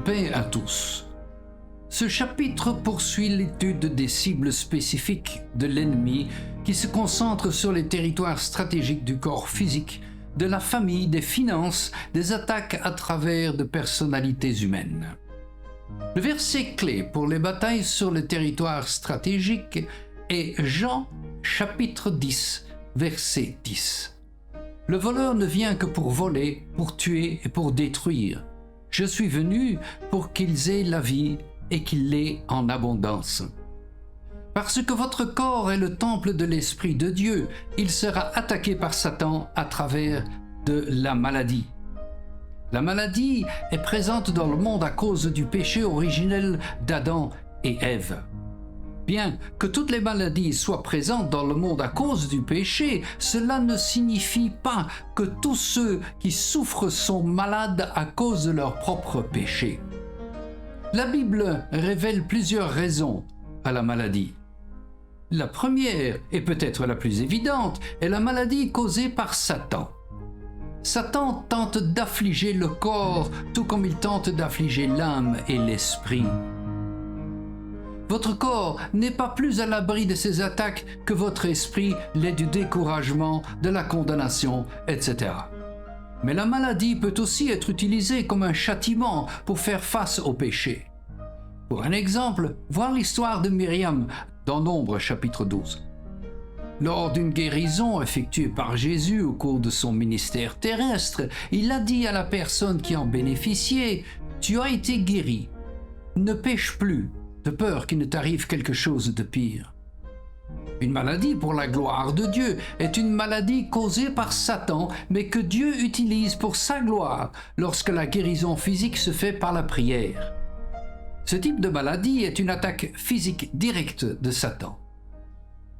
paix à tous. Ce chapitre poursuit l'étude des cibles spécifiques de l'ennemi qui se concentre sur les territoires stratégiques du corps physique, de la famille, des finances, des attaques à travers de personnalités humaines. Le verset clé pour les batailles sur le territoire stratégique est Jean chapitre 10, verset 10. Le voleur ne vient que pour voler, pour tuer et pour détruire. Je suis venu pour qu'ils aient la vie et qu'ils l'aient en abondance. Parce que votre corps est le temple de l'Esprit de Dieu, il sera attaqué par Satan à travers de la maladie. La maladie est présente dans le monde à cause du péché originel d'Adam et Ève. Bien que toutes les maladies soient présentes dans le monde à cause du péché, cela ne signifie pas que tous ceux qui souffrent sont malades à cause de leur propre péché. La Bible révèle plusieurs raisons à la maladie. La première, et peut-être la plus évidente, est la maladie causée par Satan. Satan tente d'affliger le corps, tout comme il tente d'affliger l'âme et l'esprit. Votre corps n'est pas plus à l'abri de ces attaques que votre esprit l'est du découragement, de la condamnation, etc. Mais la maladie peut aussi être utilisée comme un châtiment pour faire face au péché. Pour un exemple, voir l'histoire de Myriam dans Nombre chapitre 12. Lors d'une guérison effectuée par Jésus au cours de son ministère terrestre, il a dit à la personne qui en bénéficiait « Tu as été guéri. Ne pêche plus, de peur qu'il ne t'arrive quelque chose de pire. » Une maladie pour la gloire de Dieu est une maladie causée par Satan, mais que Dieu utilise pour sa gloire lorsque la guérison physique se fait par la prière. Ce type de maladie est une attaque physique directe de Satan.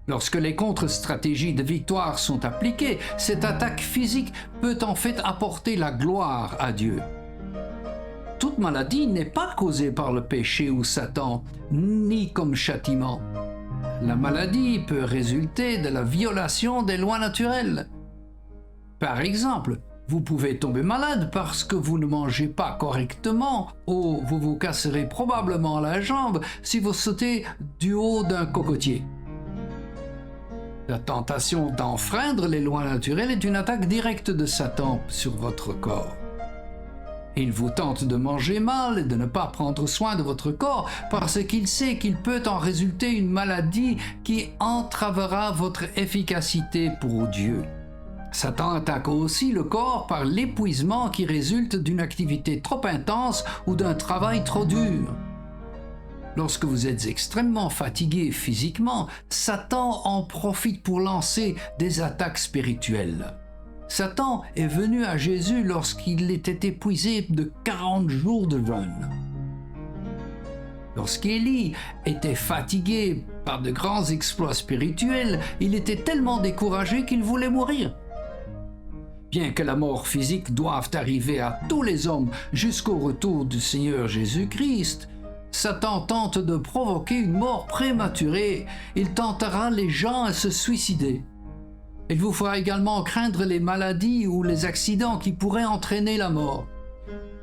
Lorsque les contre-stratégies de victoire sont appliquées, cette attaque physique peut en fait apporter la gloire à Dieu. Toute maladie n'est pas causée par le péché ou Satan, ni comme châtiment. La maladie peut résulter de la violation des lois naturelles. Par exemple, vous pouvez tomber malade parce que vous ne mangez pas correctement ou vous vous casserez probablement la jambe si vous sautez du haut d'un cocotier. La tentation d'enfreindre les lois naturelles est une attaque directe de Satan sur votre corps. Il vous tente de manger mal et de ne pas prendre soin de votre corps parce qu'il sait qu'il peut en résulter une maladie qui entravera votre efficacité pour Dieu. Satan attaque aussi le corps par l'épuisement qui résulte d'une activité trop intense ou d'un travail trop dur. Lorsque vous êtes extrêmement fatigué physiquement, Satan en profite pour lancer des attaques spirituelles. Satan est venu à Jésus lorsqu'il était épuisé de 40 jours de jeûne. Lorsqu'Élie était fatigué par de grands exploits spirituels, il était tellement découragé qu'il voulait mourir. Bien que la mort physique doive arriver à tous les hommes jusqu'au retour du Seigneur Jésus-Christ, Satan tente de provoquer une mort prématurée. Il tentera les gens à se suicider. Il vous fera également craindre les maladies ou les accidents qui pourraient entraîner la mort.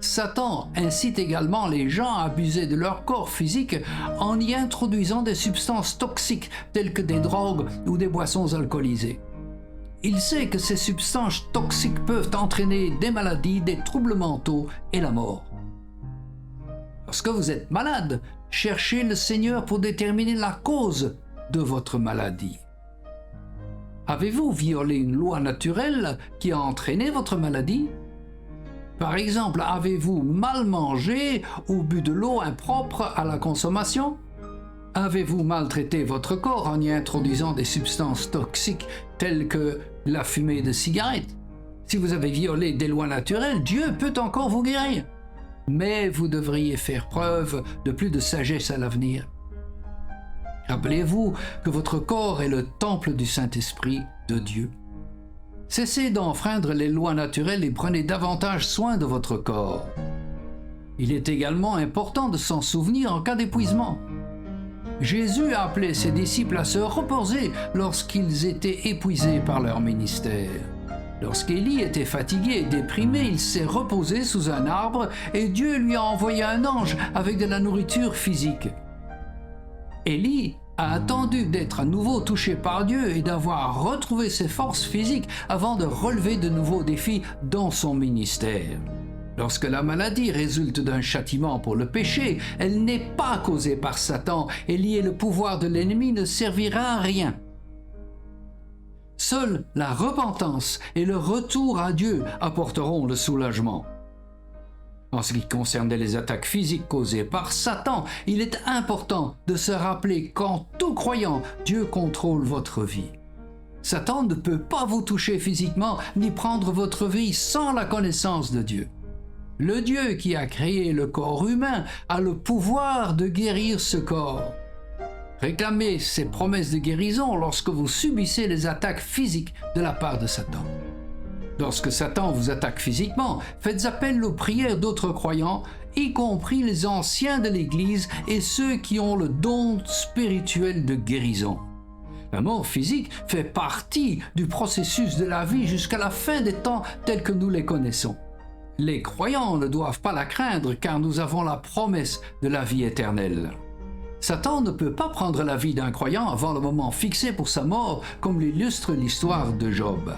Satan incite également les gens à abuser de leur corps physique en y introduisant des substances toxiques telles que des drogues ou des boissons alcoolisées. Il sait que ces substances toxiques peuvent entraîner des maladies, des troubles mentaux et la mort. Lorsque vous êtes malade, cherchez le Seigneur pour déterminer la cause de votre maladie. Avez-vous violé une loi naturelle qui a entraîné votre maladie? Par exemple, avez-vous mal mangé ou bu de l'eau impropre à la consommation? Avez-vous maltraité votre corps en y introduisant des substances toxiques telles que la fumée de cigarettes? Si vous avez violé des lois naturelles, Dieu peut encore vous guérir. Mais vous devriez faire preuve de plus de sagesse à l'avenir. Rappelez-vous que votre corps est le temple du Saint-Esprit de Dieu. Cessez d'enfreindre les lois naturelles et prenez davantage soin de votre corps. Il est également important de s'en souvenir en cas d'épuisement. Jésus a appelé ses disciples à se reposer lorsqu'ils étaient épuisés par leur ministère. Lorsqu'Élie était fatigué et déprimé, il s'est reposé sous un arbre et Dieu lui a envoyé un ange avec de la nourriture physique. Élie a attendu d'être à nouveau touché par Dieu et d'avoir retrouvé ses forces physiques avant de relever de nouveaux défis dans son ministère. Lorsque la maladie résulte d'un châtiment pour le péché, elle n'est pas causée par Satan et lier le pouvoir de l'ennemi ne servira à rien. Seule la repentance et le retour à Dieu apporteront le soulagement. En ce qui concerne les attaques physiques causées par Satan, il est important de se rappeler qu'en tout croyant, Dieu contrôle votre vie. Satan ne peut pas vous toucher physiquement ni prendre votre vie sans la connaissance de Dieu. Le Dieu qui a créé le corps humain a le pouvoir de guérir ce corps. Réclamez ces promesses de guérison lorsque vous subissez les attaques physiques de la part de Satan. Lorsque Satan vous attaque physiquement, faites appel aux prières d'autres croyants, y compris les anciens de l'Église et ceux qui ont le don spirituel de guérison. La mort physique fait partie du processus de la vie jusqu'à la fin des temps tels que nous les connaissons. Les croyants ne doivent pas la craindre car nous avons la promesse de la vie éternelle. Satan ne peut pas prendre la vie d'un croyant avant le moment fixé pour sa mort, comme l'illustre l'histoire de Job.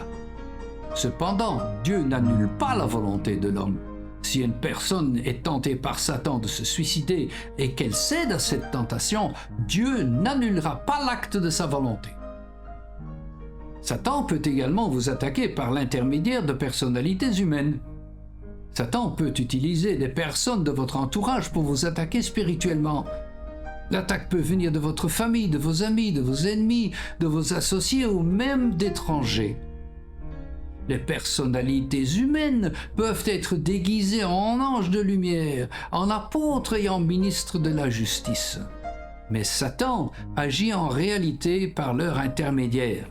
Cependant, Dieu n'annule pas la volonté de l'homme. Si une personne est tentée par Satan de se suicider et qu'elle cède à cette tentation, Dieu n'annulera pas l'acte de sa volonté. Satan peut également vous attaquer par l'intermédiaire de personnalités humaines. Satan peut utiliser des personnes de votre entourage pour vous attaquer spirituellement. L'attaque peut venir de votre famille, de vos amis, de vos ennemis, de vos associés ou même d'étrangers. Les personnalités humaines peuvent être déguisées en anges de lumière, en apôtres et en ministres de la justice. Mais Satan agit en réalité par leur intermédiaire.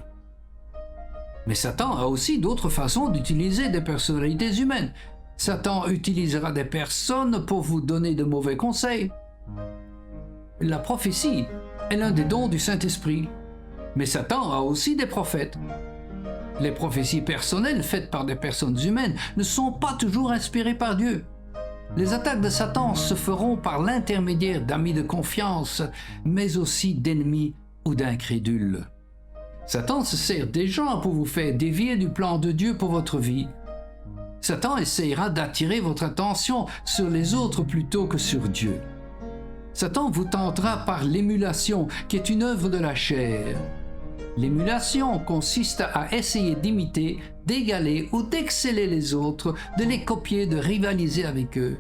Mais Satan a aussi d'autres façons d'utiliser des personnalités humaines. Satan utilisera des personnes pour vous donner de mauvais conseils. La prophétie est l'un des dons du Saint-Esprit, mais Satan a aussi des prophètes. Les prophéties personnelles faites par des personnes humaines ne sont pas toujours inspirées par Dieu. Les attaques de Satan se feront par l'intermédiaire d'amis de confiance, mais aussi d'ennemis ou d'incrédules. Satan se sert des gens pour vous faire dévier du plan de Dieu pour votre vie. Satan essayera d'attirer votre attention sur les autres plutôt que sur Dieu. Satan vous tentera par l'émulation, qui est une œuvre de la chair. L'émulation consiste à essayer d'imiter, d'égaler ou d'exceller les autres, de les copier, de rivaliser avec eux.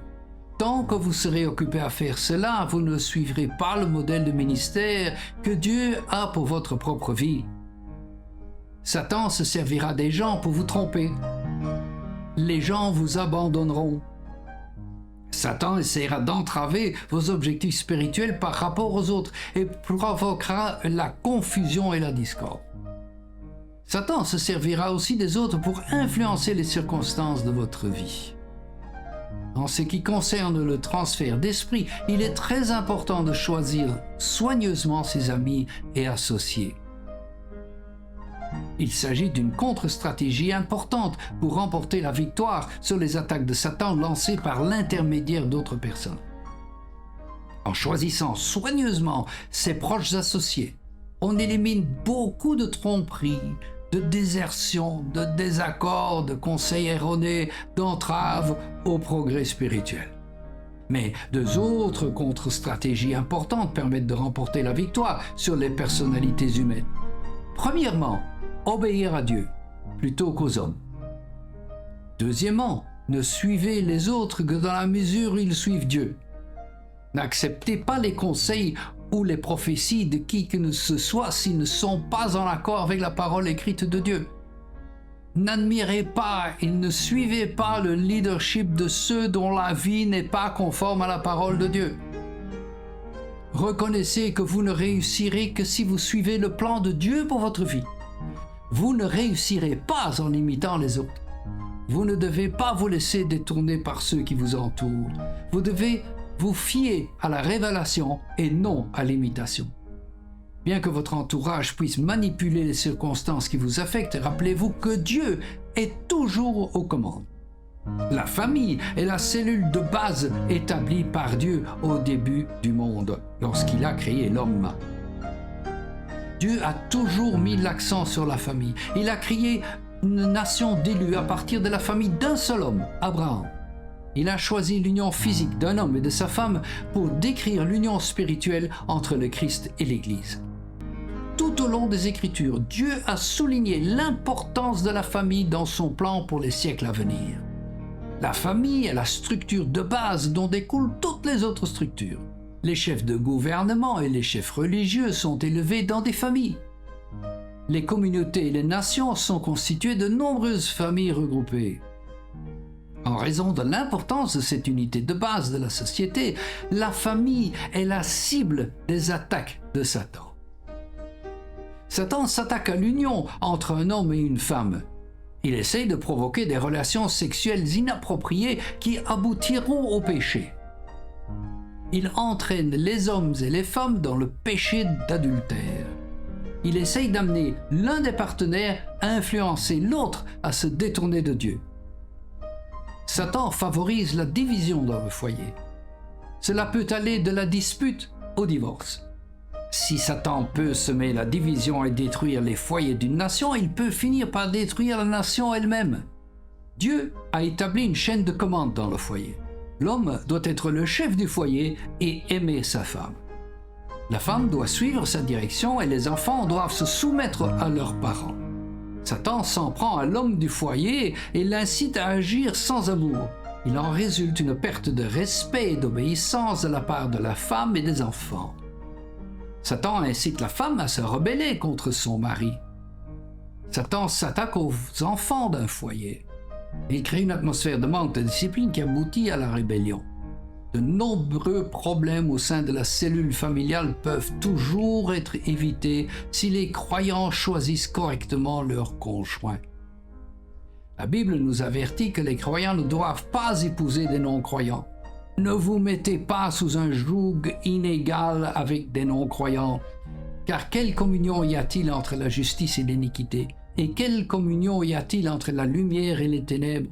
Tant que vous serez occupé à faire cela, vous ne suivrez pas le modèle de ministère que Dieu a pour votre propre vie. Satan se servira des gens pour vous tromper. Les gens vous abandonneront. Satan essaiera d'entraver vos objectifs spirituels par rapport aux autres et provoquera la confusion et la discorde. Satan se servira aussi des autres pour influencer les circonstances de votre vie. En ce qui concerne le transfert d'esprit, il est très important de choisir soigneusement ses amis et associés. Il s'agit d'une contre-stratégie importante pour remporter la victoire sur les attaques de Satan lancées par l'intermédiaire d'autres personnes. En choisissant soigneusement ses proches associés, on élimine beaucoup de tromperies, de désertions, de désaccords, de conseils erronés, d'entraves au progrès spirituel. Mais deux autres contre-stratégies importantes permettent de remporter la victoire sur les personnalités humaines. Premièrement, obéir à Dieu plutôt qu'aux hommes. Deuxièmement, ne suivez les autres que dans la mesure où ils suivent Dieu. N'acceptez pas les conseils ou les prophéties de qui que ce soit s'ils ne sont pas en accord avec la parole écrite de Dieu. N'admirez pas et ne suivez pas le leadership de ceux dont la vie n'est pas conforme à la parole de Dieu. Reconnaissez que vous ne réussirez que si vous suivez le plan de Dieu pour votre vie. Vous ne réussirez pas en imitant les autres. Vous ne devez pas vous laisser détourner par ceux qui vous entourent. Vous devez vous fier à la révélation et non à l'imitation. Bien que votre entourage puisse manipuler les circonstances qui vous affectent, rappelez-vous que Dieu est toujours aux commandes. La famille est la cellule de base établie par Dieu au début du monde, lorsqu'il a créé l'homme. Dieu a toujours mis l'accent sur la famille. Il a créé une nation d'élus à partir de la famille d'un seul homme, Abraham. Il a choisi l'union physique d'un homme et de sa femme pour décrire l'union spirituelle entre le Christ et l'Église. Tout au long des Écritures, Dieu a souligné l'importance de la famille dans son plan pour les siècles à venir. La famille est la structure de base dont découlent toutes les autres structures. Les chefs de gouvernement et les chefs religieux sont élevés dans des familles. Les communautés et les nations sont constituées de nombreuses familles regroupées. En raison de l'importance de cette unité de base de la société, la famille est la cible des attaques de Satan. Satan s'attaque à l'union entre un homme et une femme. Il essaye de provoquer des relations sexuelles inappropriées qui aboutiront au péché. Il entraîne les hommes et les femmes dans le péché d'adultère. Il essaye d'amener l'un des partenaires à influencer l'autre à se détourner de Dieu. Satan favorise la division dans le foyer. Cela peut aller de la dispute au divorce. Si Satan peut semer la division et détruire les foyers d'une nation, il peut finir par détruire la nation elle-même. Dieu a établi une chaîne de commande dans le foyer. L'homme doit être le chef du foyer et aimer sa femme. La femme doit suivre sa direction et les enfants doivent se soumettre à leurs parents. Satan s'en prend à l'homme du foyer et l'incite à agir sans amour. Il en résulte une perte de respect et d'obéissance de la part de la femme et des enfants. Satan incite la femme à se rebeller contre son mari. Satan s'attaque aux enfants d'un foyer. Il crée une atmosphère de manque de discipline qui aboutit à la rébellion. De nombreux problèmes au sein de la cellule familiale peuvent toujours être évités si les croyants choisissent correctement leur conjoint. La Bible nous avertit que les croyants ne doivent pas épouser des non-croyants. Ne vous mettez pas sous un joug inégal avec des non-croyants, car quelle communion y a-t-il entre la justice et l'iniquité? Et quelle communion y a-t-il entre la lumière et les ténèbres?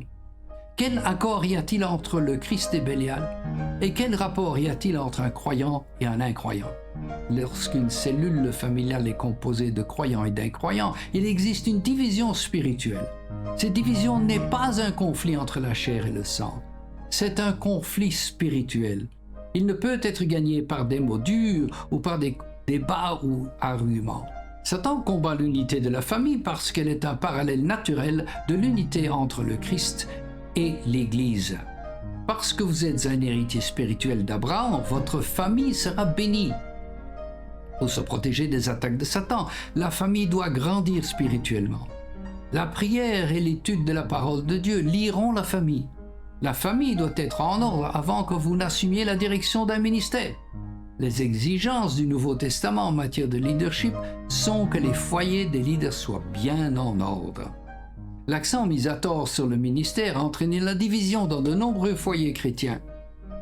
Quel accord y a-t-il entre le Christ et Bélial? Et quel rapport y a-t-il entre un croyant et un incroyant? Lorsqu'une cellule familiale est composée de croyants et d'incroyants, il existe une division spirituelle. Cette division n'est pas un conflit entre la chair et le sang. C'est un conflit spirituel. Il ne peut être gagné par des mots durs ou par des débats ou arguments. Satan combat l'unité de la famille parce qu'elle est un parallèle naturel de l'unité entre le Christ et l'Église. Parce que vous êtes un héritier spirituel d'Abraham, votre famille sera bénie. Pour se protéger des attaques de Satan, la famille doit grandir spirituellement. La prière et l'étude de la parole de Dieu lieront la famille. La famille doit être en ordre avant que vous n'assumiez la direction d'un ministère. Les exigences du Nouveau Testament en matière de leadership sont que les foyers des leaders soient bien en ordre. L'accent mis à tort sur le ministère a entraîné la division dans de nombreux foyers chrétiens.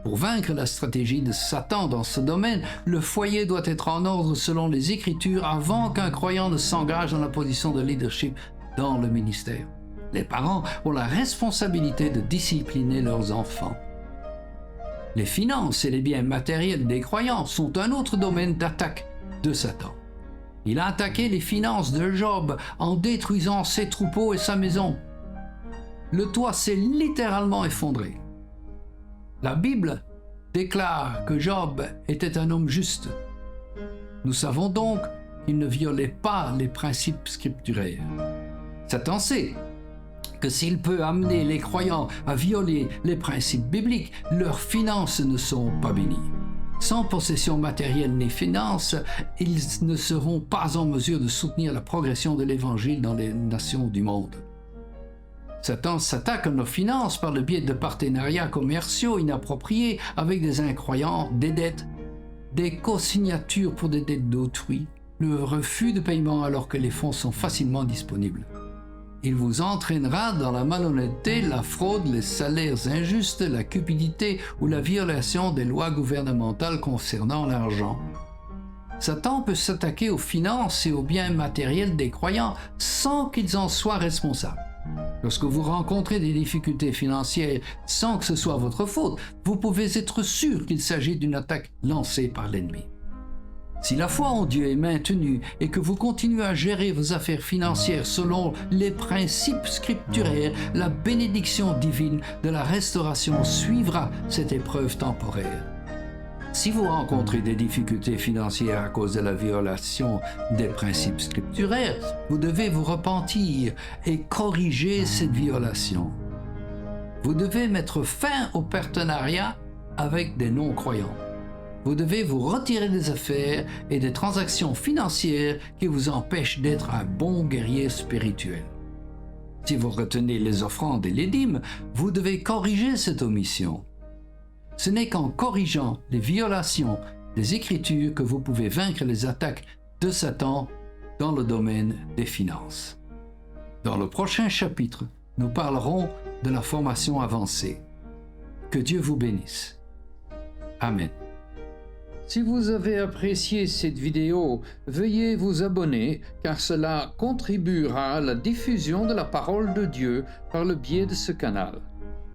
Pour vaincre la stratégie de Satan dans ce domaine, le foyer doit être en ordre selon les Écritures avant qu'un croyant ne s'engage dans la position de leadership dans le ministère. Les parents ont la responsabilité de discipliner leurs enfants. Les finances et les biens matériels des croyants sont un autre domaine d'attaque de Satan. Il a attaqué les finances de Job en détruisant ses troupeaux et sa maison. Le toit s'est littéralement effondré. La Bible déclare que Job était un homme juste. Nous savons donc qu'il ne violait pas les principes scripturaires. Satan sait que s'il peut amener les croyants à violer les principes bibliques, leurs finances ne seront pas bénies. Sans possession matérielle ni finances, ils ne seront pas en mesure de soutenir la progression de l'Évangile dans les nations du monde. Satan s'attaque à nos finances par le biais de partenariats commerciaux inappropriés avec des incroyants, des dettes, des co-signatures pour des dettes d'autrui, le refus de paiement alors que les fonds sont facilement disponibles. Il vous entraînera dans la malhonnêteté, la fraude, les salaires injustes, la cupidité ou la violation des lois gouvernementales concernant l'argent. Satan peut s'attaquer aux finances et aux biens matériels des croyants sans qu'ils en soient responsables. Lorsque vous rencontrez des difficultés financières sans que ce soit votre faute, vous pouvez être sûr qu'il s'agit d'une attaque lancée par l'ennemi. Si la foi en Dieu est maintenue et que vous continuez à gérer vos affaires financières selon les principes scripturaires, la bénédiction divine de la restauration suivra cette épreuve temporaire. Si vous rencontrez des difficultés financières à cause de la violation des principes scripturaires, vous devez vous repentir et corriger cette violation. Vous devez mettre fin au partenariat avec des non-croyants. Vous devez vous retirer des affaires et des transactions financières qui vous empêchent d'être un bon guerrier spirituel. Si vous retenez les offrandes et les dîmes, vous devez corriger cette omission. Ce n'est qu'en corrigeant les violations des Écritures que vous pouvez vaincre les attaques de Satan dans le domaine des finances. Dans le prochain chapitre, nous parlerons de la formation avancée. Que Dieu vous bénisse. Amen. Si vous avez apprécié cette vidéo, veuillez vous abonner car cela contribuera à la diffusion de la parole de Dieu par le biais de ce canal.